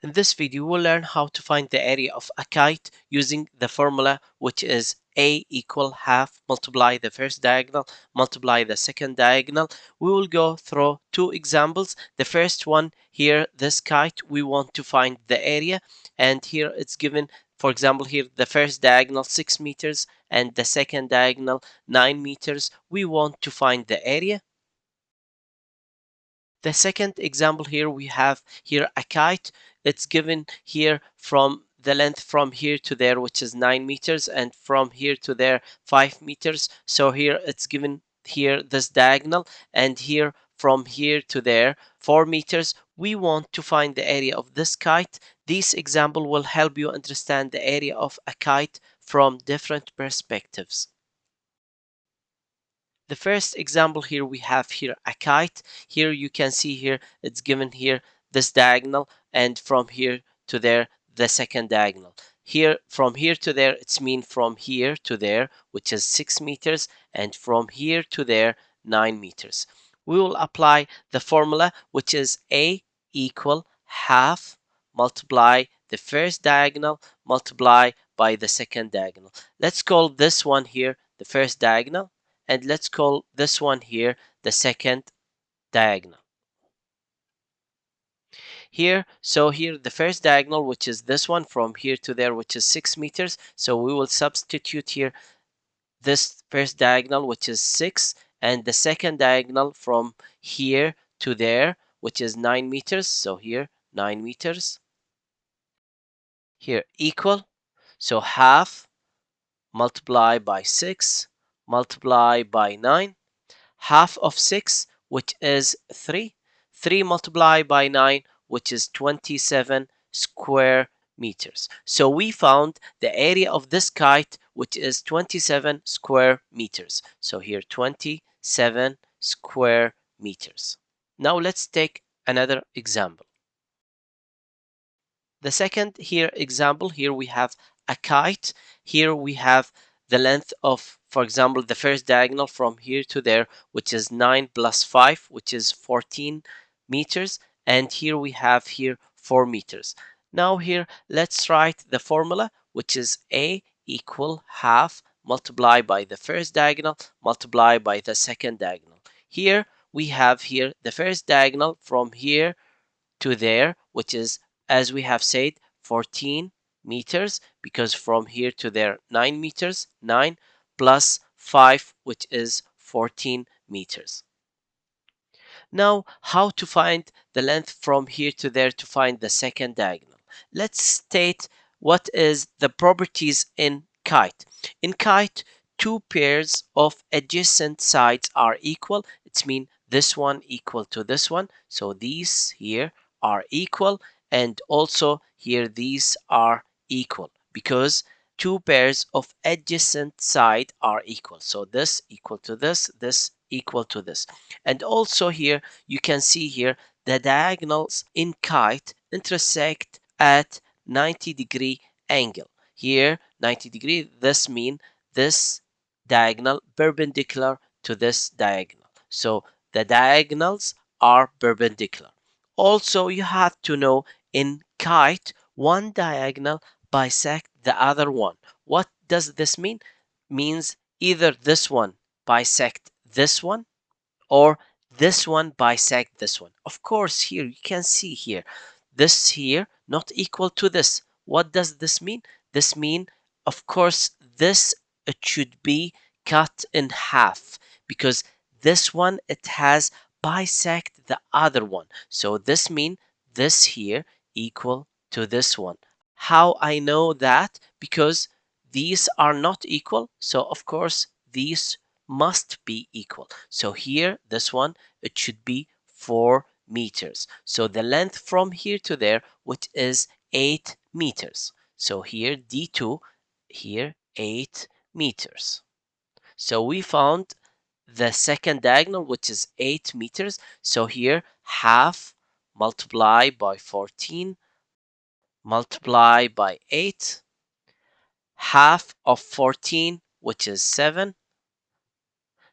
In this video, we'll learn how to find the area of a kite using the formula, which is A equal half multiply the first diagonal multiply the second diagonal. We will go through two examples. The first one here, this kite, we want to find the area, and here it's given, for example, here the first diagonal 6 meters and the second diagonal 9 meters. We want to find the area. The second example here, we have here a kite. It's given here from the length from here to there, which is 9 meters, and from here to there 5 meters. So here it's given here this diagonal, and here from here to there 4 meters. We want to find the area of this kite. This example will help you understand the area of a kite from different perspectives. The first example here, we have here a kite. Here you can see here it's given here this diagonal, and from here to there the second diagonal. Here from here to there, it's mean from here to there, which is 6 meters, and from here to there 9 meters. We will apply the formula, which is A equal half multiply the first diagonal multiply by the second diagonal. Let's call this one here the first diagonal, and let's call this one here the second diagonal. Here, so here the first diagonal, which is this one from here to there, which is 6 meters. So we will substitute here this first diagonal, which is 6, and the second diagonal from here to there, which is 9 meters. So here 9 meters. Here equal, so half multiply by 6 multiply by 9. Half of 6, which is 3. 3 multiplied by 9, which is 27 square meters. So we found the area of this kite, which is 27 square meters. So here 27 square meters. Now let's take another example. The second here example, here we have a kite. Here we have the length of, for example, the first diagonal from here to there, which is 9 plus 5, which is 14 meters. And here we have here 4 meters. Now here, let's write the formula, which is A equal half multiply by the first diagonal multiply by the second diagonal. Here we have here the first diagonal from here to there, which is, as we have said, 14 meters, because from here to there 9 meters, 9 plus 5, which is 14 meters. Now, how to find the length from here to there to find the second diagonal? Let's state what is the properties in kite. In kite, two pairs of adjacent sides are equal. It means this one equal to this one. So these here are equal, and also here these are equal, because two pairs of adjacent side are equal. So this equal to this, this equal to this. And also here you can see here the diagonals in kite intersect at 90-degree angle. Here 90-degree, this mean this diagonal perpendicular to this diagonal. So the diagonals are perpendicular. Also, you have to know in kite, one diagonal bisect the other one. What does this mean? Means either this one bisect this one, or this one bisect this one. Of course, here you can see here, this here not equal to this. What does this mean? This mean, of course, this it should be cut in half, because this one it has bisect the other one. So this mean this here equal to this one. How I know that? Because these are not equal, so of course these must be equal. So here, this one, it should be 4 meters. So the length from here to there, which is 8 meters. So here D2, here 8 meters. So we found the second diagonal, which is 8 meters. So here half multiply by 14 multiply by 8. Half of 14, which is 7.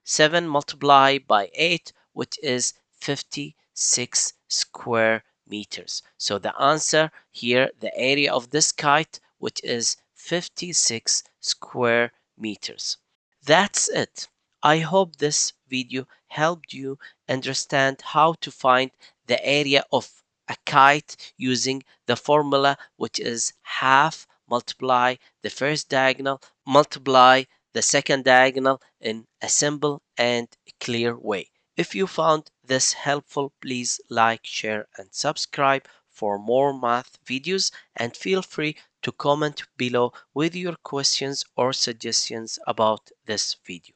7 multiplied by 8, which is 56 square meters. So the answer here, the area of this kite, which is 56 square meters. That's it. I hope this video helped you understand how to find the area of a kite using the formula, which is half multiply the first diagonal multiply the second diagonal in a simple and clear way. If you found this helpful, please like, share, and subscribe for more math videos, and feel free to comment below with your questions or suggestions about this video.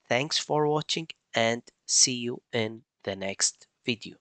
Thanks for watching and see you in the next video.